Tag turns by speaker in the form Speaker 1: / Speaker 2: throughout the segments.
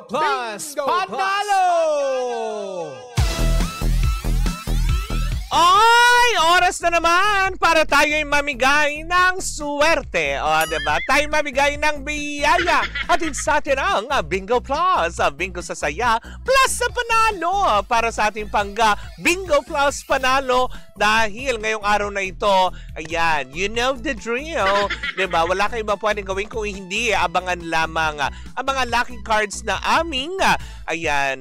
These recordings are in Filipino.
Speaker 1: Plus Panalo!
Speaker 2: Ay, oras na naman para tayo'y mamigay ng swerte. O, diba? Tayo mamigay ng biyaya. Hatid sa atin ang Bingo Plus. Bingo sa saya plus sa panalo. Para sa ating pangga, Bingo Plus Panalo. Dahil ngayong araw na ito, ayan, you know the drill. Diba? Wala kayong iba pwedeng gawin kung hindi. Abangan lamang ang mga lucky cards na aming ayan,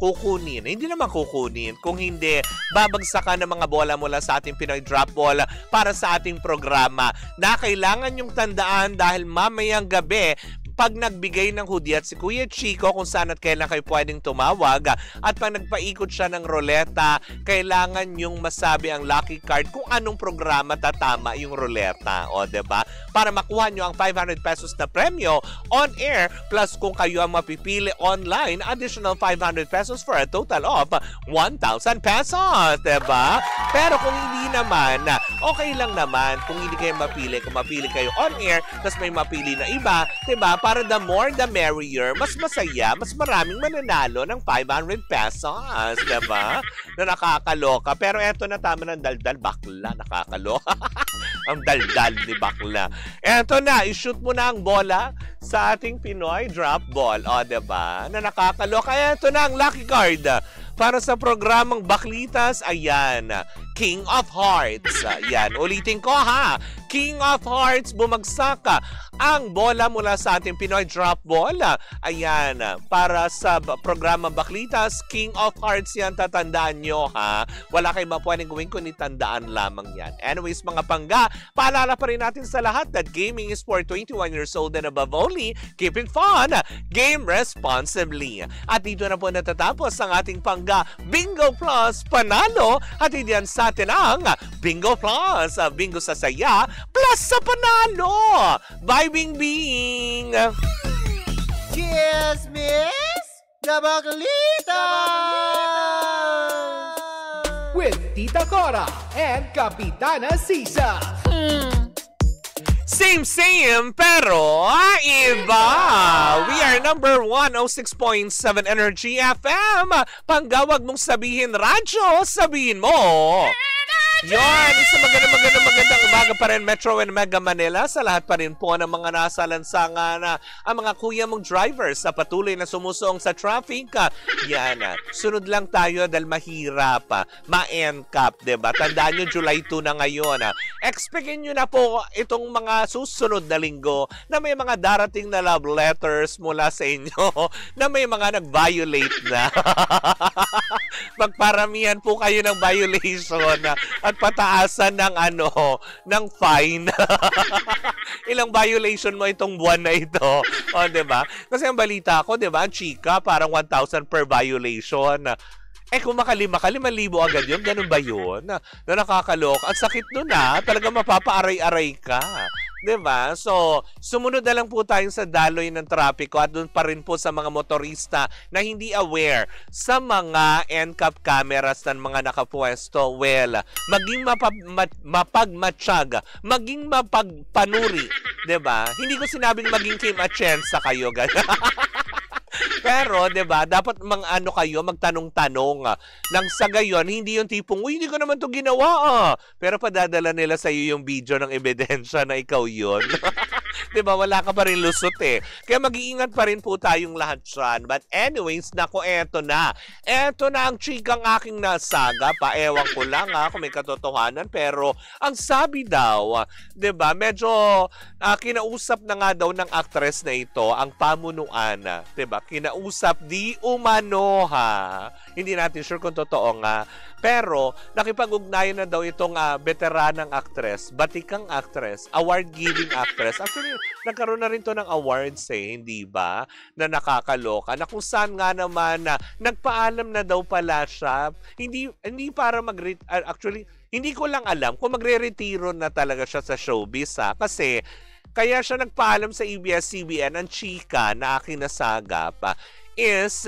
Speaker 2: kukunin. Hindi naman kukunin. Kung hindi, babagsakan ng mga bola mula sa ating Pinoy Drop Ball para sa ating programa na kailangan yung tandaan dahil mamayang gabi pag nagbigay ng hudyat si Kuya Chico kung saan at kailan kayo pwedeng tumawag at pag nagpaikot siya ng roleta, kailangan yung masabi ang lucky card kung anong programa tatama yung roleta. O, diba? Para makuha nyo ang 500 pesos na premyo on air plus kung kayo ang mapipili online, additional 500 pesos for a total of 1,000 pesos. Diba? Pero kung hindi naman, okay lang naman kung hindi kayo mapili. Kung mapili kayo on air tapos may mapili na iba, diba? Para the more the merrier, mas masaya, mas maraming mananalo ng 500 pesos, diba? Na nakakaloka. Pero eto na, tama ng daldal, bakla, nakakaloka. Ang daldal ni bakla. Eto na, i-shoot mo na ang bola sa ating Pinoy Drop Ball. O, diba? Na nakakaloka. Eto na ang lucky card para sa programang Baklitas. Ayan, King of Hearts. Ayan, ulitin ko ha. King of Hearts, bumagsak ang bola mula sa ating Pinoy Drop Ball. Ayan, para sa programa Baklitas, King of Hearts yan, tatandaan nyo ha. Wala kayong pwedeng gawin kundi tandaan lamang yan. Anyways, mga pangga, paalala pa rin natin sa lahat that gaming is for 21 years old and above only. Keep it fun, game responsibly. At dito na po natatapos ang ating pangga Bingo Plus Panalo. At yan sa atin ang Bingo Plus, Bingo sa saya plus sa panalo. Bye, Bing Bing!
Speaker 1: Cheers, Miss Gabaglita! With Tita Cora and Kapitana Sisa.
Speaker 2: Same, pero iba. We are number 106.7 Energy FM. Panggawag mong sabihin radyo, sabihin mo. Yon, isang magandang umaga pa rin Metro and Mega Manila sa lahat pa rin po ng mga nasa lansangan ang mga kuya mong drivers sa patuloy na sumusuong sa traffic. Yan, sunod lang tayo dahil mahirap ma-NCAP, diba? Tandaan nyo, July 2 na ngayon. Expectin nyo na po itong mga susunod na linggo na may mga darating na love letters mula sa inyo na may mga nag-violate na. Magparamihan po kayo ng violation at pataasan ng ng fine. Ilang violation mo itong buwan na ito? O, diba? Kasi ang balita ko, diba, ang chika, parang 1,000 per violation. Kung makalima, 5,000 agad yun. Ganun ba yun? Na nakakalok. Ang sakit nun talaga mapapaaray-aray ka. Diba? So, sumunod na lang po tayo sa daloy ng trapiko at doon pa rin po sa mga motorista na hindi aware sa mga NCAP cameras ng mga nakapwesto. Well, maging mapagmatsyag, maging mapagpanuri. Diba? Hindi ko sinabing maging Kim Atienza kayo. Pero, 'di ba, dapat kayo magtanong-tanong. Nang sa gayon, hindi yung tipong, "Uy, hindi ko naman 'to ginawa." Pero padadala nila sa iyo yung video ng ebidensya na ikaw 'yon. 'Di ba? Wala ka pa rin lusot eh. Kaya mag-iingat pa rin po tayong lahat diyan. But anyways, nako, eto na. Eto na ang chikang aking nasaga. Paewan ko lang kung may katotohanan, pero ang sabi daw, 'di ba, medyo kinausap na nga daw ng actress na ito ang pamunuan, 'di ba? Kinausap di umano Hindi natin sure kung totoo nga. Pero nakipag-ugnayan na daw itong veteranang actress, batikang actress, award-giving actress. Actually, nagkaroon na rin to ng awards hindi ba? Na nakakaloka. Na kung saan nga naman nagpaalam na daw pala siya. Hindi para actually, hindi ko lang alam kung magre-retiro na talaga siya sa showbiz kasi kaya siya nagpaalam sa ABS-CBN ang chika na aking nasagap is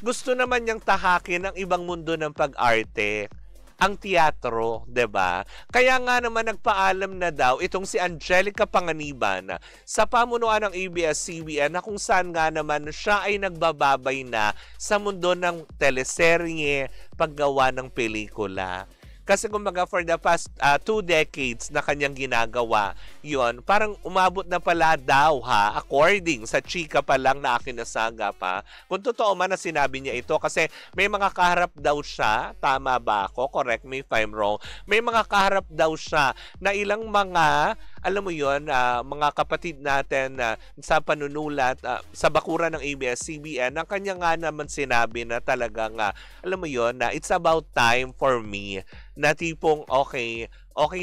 Speaker 2: gusto naman niyang tahakin ang ibang mundo ng pag-arte. ang teatro, 'di ba? Kaya nga naman nagpaalam na daw itong si Angelica Panganiban sa pamunuan ng ABS-CBN na kung saan nga naman siya ay nagbababay na sa mundo ng teleserye, paggawa ng pelikula. Kasi kumbaga for the past 2 decades na kanyang ginagawa, yon parang umabot na pala daw according sa chika pa lang na akin nasaga pa. Kung totoo man na sinabi niya ito kasi may mga kaharap daw siya, tama ba ako? Correct me if I'm wrong. May mga kaharap daw siya na ilang mga, alam mo yon, mga kapatid natin sa panunulat, sa bakuran ng ABS-CBN, ang kanya nga naman sinabi na talagang, alam mo yon, na it's about time for me na tipong okay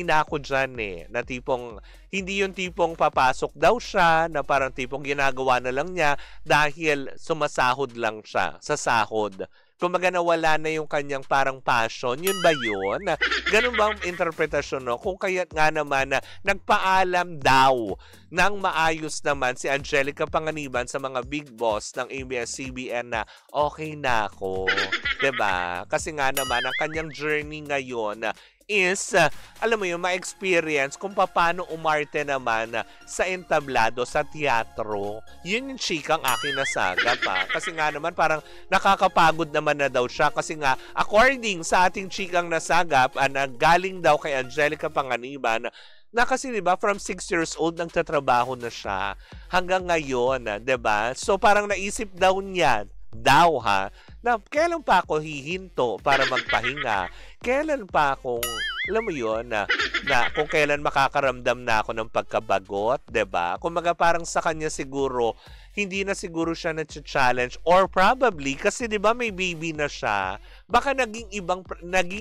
Speaker 2: na ako dyan na tipong hindi yung tipong papasok daw siya na parang tipong ginagawa na lang niya dahil sumasahod lang siya sa sahod. Kumbaga nawala na yung kanyang parang passion. Yun ba yun? Ganun ba ang interpretasyon, no? Kung kaya't nga naman na nagpaalam daw ng maayos naman si Angelica Panganiban sa mga big boss ng ABS-CBN na okay na ako. 'Di ba? Kasi nga naman ang kanyang journey ngayon is, alam mo yun, ma-experience kung paano umarte naman sa entablado, sa teatro. Yun yung chikang aking nasaga pa. Kasi nga naman parang nakakapagod naman na daw siya. Kasi nga, according sa ating chikang nasagap, na galing daw kay Angelica Panganiban, na kasi 'di ba from 6 years old nagtatrabaho na siya hanggang ngayon, 'di ba? So parang naisip daw niya na kailan pa ako hihinto para magpahinga? Kailan pa akong, alam mo yun, na kung kailan makakaramdam na ako ng pagkabagot, 'di ba? Kumaga parang sa kanya siguro, hindi na siguro siya na-challenge or probably kasi 'di ba may baby na siya, baka naging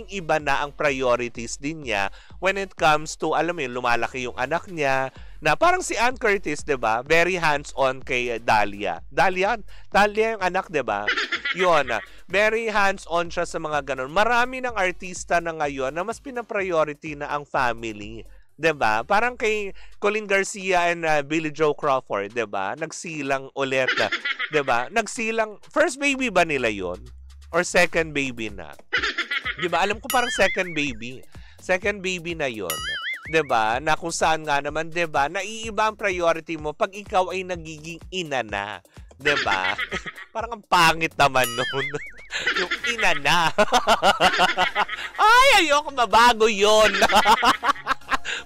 Speaker 2: iba na ang priorities din niya when it comes to, alam mo yun, lumalaki yung anak niya, na parang si Ann Curtis, 'di ba? Very hands-on kay Dahlia. Dahlia yung anak, 'di ba? Yun, very hands-on siya sa mga ganun. Marami ng artista na ngayon na mas pina-priority na ang family. 'Di ba? Parang kay Colin Garcia and Billy Joe Crawford, 'di ba? Nagsilang ulit, 'di ba? Nagsilang, first baby ba nila 'yon? Or second baby na? 'Di ba? Alam ko parang second baby. Second baby na 'yon. 'Di ba? Na kung saan nga naman, 'di ba? Naiiba ang priority mo pag ikaw ay nagiging ina na. 'Di ba? Parang ang pangit naman noon. Yung ina na. Ay, ayoko mabago 'yon.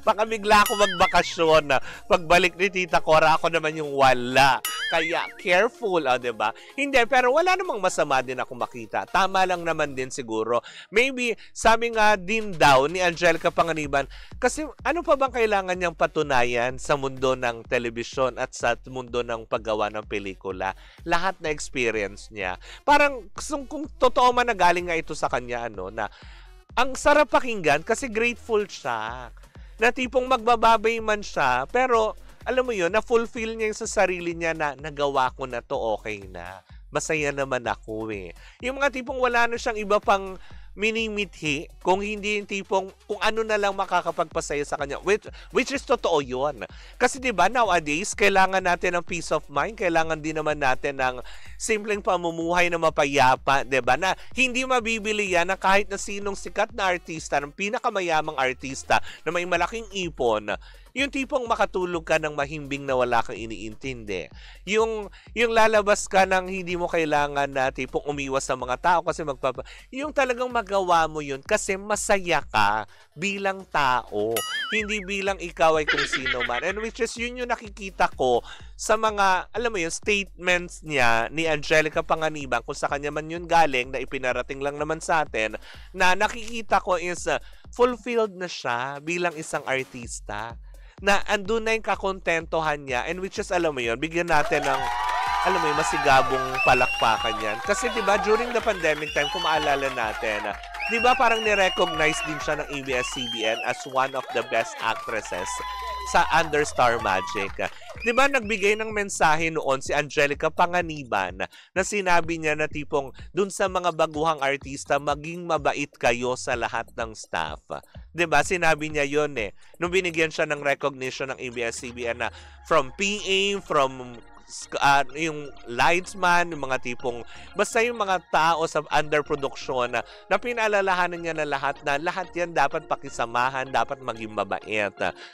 Speaker 2: Baka bigla ako magbakasyon. Pagbalik ni Tita Cora, ako naman yung wala. Kaya careful, diba? Hindi, pero wala namang masama din ako makita. Tama lang naman din siguro. Maybe, sabi nga din daw ni Angelica Panganiban, kasi ano pa bang kailangan niyang patunayan sa mundo ng telebisyon at sa mundo ng paggawa ng pelikula? Lahat na experience niya. Parang, kung totoo man na galing nga ito sa kanya, na ang sarap pakinggan kasi grateful siya. Na tipong magbababay man siya, pero alam mo yun, na-fulfill niya yung sa sarili niya na nagawa ko na to, okay na. Masaya naman ako Yung mga tipong wala na siyang iba pang minimithi, kung hindi yung tipong kung ano na lang makakapagpasaya sa kanya, which is totoo yun. Kasi diba nowadays, kailangan natin ng peace of mind, kailangan din naman natin ng simpleng pamumuhay na mapayapa, diba? Na hindi mabibili yan na kahit na sinong sikat na artista, ng pinakamayamang artista na may malaking ipon, yung tipong makatulog ka ng mahimbing na wala kang iniintindi. Yung lalabas ka ng hindi mo kailangan na tipong umiwas sa mga tao kasi yung talagang magawa mo yun kasi masaya ka bilang tao. Hindi bilang ikaw ay kung sino man. And which is yun yung nakikita ko sa mga, alam mo yun, statements niya ni Angelica Panganiban, kung sa kanya man yun galing, na ipinarating lang naman sa atin, na nakikita ko is fulfilled na siya bilang isang artista. Na andun na yung kakontentohan niya, and which is, alam mo yun, bigyan natin ng, alam mo yun, masigabong palakpakan yan. Kasi diba, during the pandemic time, kung maalala natin, diba parang ni-recognize din siya ng ABS-CBN as one of the best actresses sa Under Star Magic. Diba nagbigay ng mensahe noon si Angelica Panganiban na sinabi niya na tipong dun sa mga baguhang artista, maging mabait kayo sa lahat ng staff. Diba? Sinabi niya yun nung binigyan siya ng recognition ng ABS-CBN na from PA, from yung lightsman, yung mga tipong, basta yung mga tao sa underproduction na pinaalalahanan niya na lahat yan dapat pakisamahan, dapat maging mabait.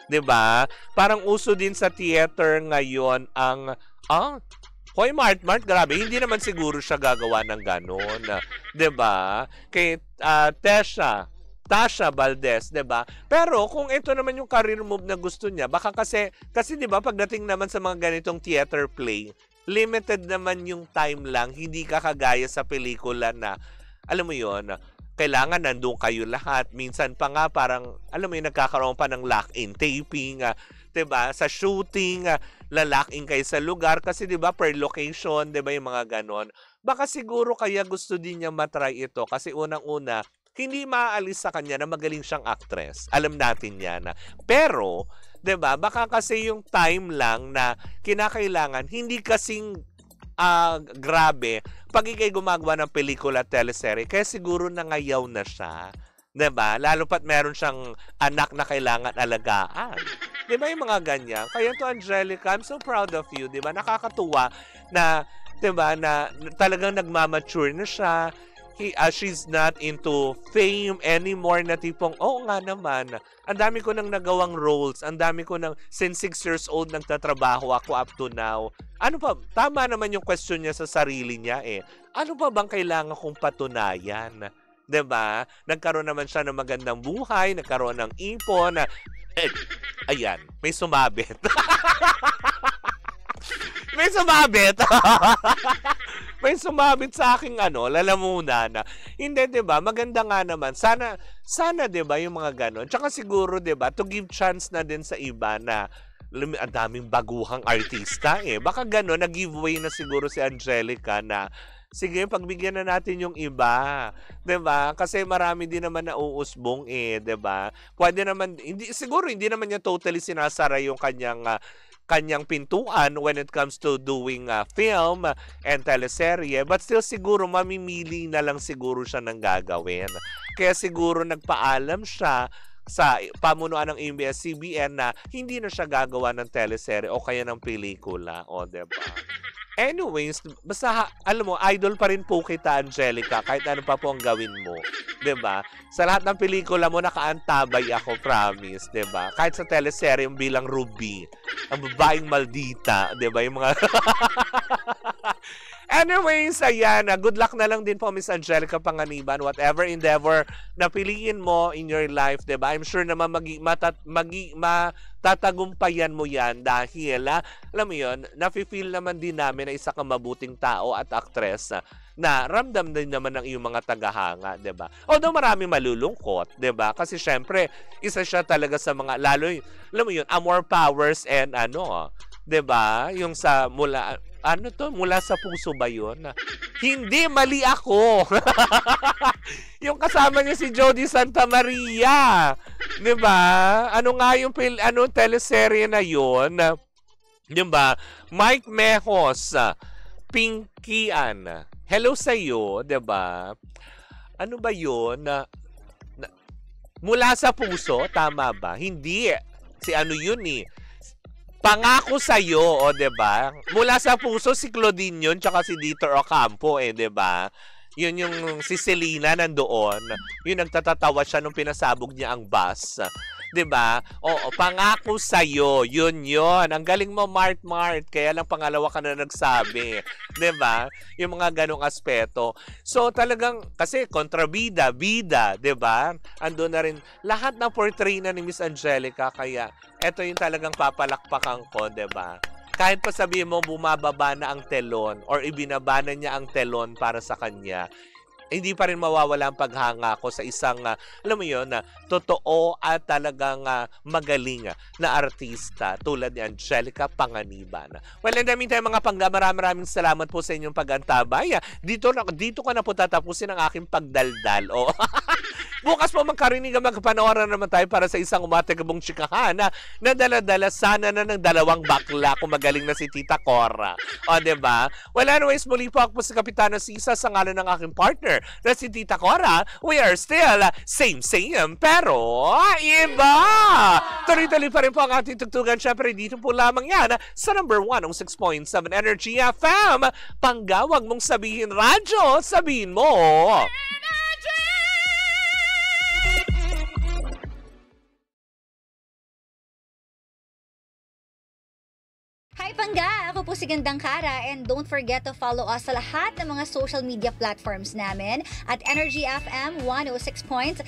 Speaker 2: 'Di ba? Parang uso din sa theater ngayon ang, Hoy, Mart, grabe, hindi naman siguro siya gagawa ng ganon. 'Di ba? Kay Tasha Valdez, 'di ba? Pero kung ito naman yung career move na gusto niya, baka kasi 'di ba pagdating naman sa mga ganitong theater play, limited naman yung time lang, hindi ka kagaya sa pelikula na alam mo 'yon, kailangan nandoon kayo lahat. Minsan pa nga parang alam mo 'yung nagkakaroon pa ng lock-in taping, 'di ba? Sa shooting, lalaking kayo sa lugar kasi 'di ba per location, 'di ba 'yung mga ganon. Baka siguro kaya gusto din niya matry ito kasi unang-una hindi maaalis sa kanya na magaling siyang actress. Alam natin yan. Pero, 'di ba, baka kasi yung time lang na kinakailangan, hindi kasing grabe pag ikay gumagawa ng pelikula at teleserye. Kaya siguro nangayaw na siya. 'Di ba? Lalo pat meron siyang anak na kailangan alagaan. 'Di ba yung mga ganyan? Kaya to Angelica, I'm so proud of you. 'Di ba? Nakakatuwa na, 'di ba, na talagang nagmamature na siya. She's not into fame anymore na tipong, nga naman, ang dami ko nang nagawang roles, ang dami ko nang, since 6 years old nagtatrabaho ako up to now. Ano pa, tama naman yung question niya sa sarili niya Ano pa bang kailangan kong patunayan? 'Di ba? Nagkaroon naman siya ng magandang buhay, nagkaroon ng ipon, ayan, may sumabit. May sumabit. May sumabit sa aking lalamunan. Hindi, 'di ba? Maganda nga naman. Sana 'di ba yung mga ganon. Tsaka siguro 'di ba, to give chance na din sa iba na ang daming baguhang artista Baka ganon, nag-giveaway na siguro si Angelica na sige, pagbigyan na natin yung iba. 'Di ba? Kasi marami din naman na uusbong 'di ba? Pwede naman siguro hindi naman niya totally sinasara yung kanyang pintuan when it comes to doing film and teleserye, but still siguro mamimili na lang siguro siya ng gagawin. Kaya siguro nagpaalam siya sa pamunuan ng ABS-CBN na hindi na siya gagawa ng teleserye o kaya ng pelikula. Diba? Anyways, basta alam mo, idol pa rin po kita, Angelica, kahit ano pa po ang gawin mo. 'Di ba? Sa lahat ng pelikula mo, nakaantabay ako, promise. 'Di ba? Kahit sa teleserye yung bilang Ruby, ang babaeng maldita, 'di ba? Yung mga Anyways, ayan, good luck na lang din po, Miss Angelica Panganiban. Whatever endeavor na piliin mo in your life, 'di ba? I'm sure naman matatagumpayan mo yan dahil, alam mo yun, nafe-feel naman din namin na isa kang mabuting tao at actress na ramdam din naman ng iyong mga tagahanga, 'di ba? Although marami malulungkot, 'di ba? Kasi syempre, isa siya talaga sa mga, lalo, alam mo yun, Amor Powers and 'di ba? Yung sa mula sa puso ba yun? Hindi, mali ako. Yung kasama niya si Jody Santa Maria. 'Di ba? Ano nga yung teleserye na yun? 'Di ba? Mike Mejos, Pinkian. Hello sa iyo, 'di ba? Ano ba yun? Mula sa puso, tama ba? Hindi. Si yun Pangako sa'yo, 'di ba? Mula sa puso, si Claudine yun, tsaka si Dieter Ocampo, 'di ba? Yun yung si Selena nandoon. Yung nagtatatawa siya nung pinasabog niya ang bus. 'Di ba? Oo, pangako sa'yo. Yun. Ang galing mo, Mart. Kaya lang pangalawa ka na nagsabi. 'Di ba? Yung mga ganong aspeto. So, talagang, kasi kontrabida, bida, 'di ba? Ando na rin lahat ng portray na ni Miss Angelica. Kaya, eto yung talagang papalakpakan ko, 'di ba? Kahit pa sabihin mo bumababa na ang telon or ibinaba na niya ang telon para sa kanya, hindi pa rin mawawala ang paghanga ko sa isang, alam mo yun, totoo at talagang magaling na artista tulad ni Angelica Panganiban. Well, in the meantime, mga pangga, maraming salamat po sa inyong pag-antabay. Dito ko na po tatapusin ang aking pagdaldal. Bukas po magkarinig ang magpanooran naman tayo para sa isang umatigabong chikahan na dala-dala sana na ng dalawang bakla kung magaling na si Tita Cora. O, diba? Well, anyways, muli po ako po si Kapitana Sisa sa ngalan ng aking partner na si Tita Cora. We are still same, pero iba! Tuloy-tuloy pa rin po ang ating tugtugan. Siyempre, dito po lamang yan sa number 106.7 Energy FM. Panggawag mong sabihin radyo, sabihin mo.
Speaker 3: Hi Pangga! Ako po si Gandang Kara and don't forget to follow us sa lahat ng mga social media platforms namin at Energy FM 106.7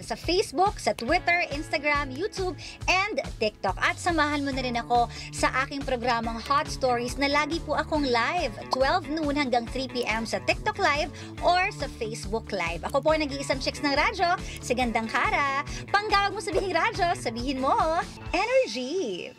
Speaker 3: sa Facebook, sa Twitter, Instagram, YouTube, and TikTok. At samahan mo na rin ako sa aking programang Hot Stories na lagi po akong live 12 noon hanggang 3 p.m. sa TikTok Live or sa Facebook Live. Ako po nag-iisang chicks ng radyo, si Gandang Kara. Panggawag mo sabihin radyo, sabihin mo, Energy!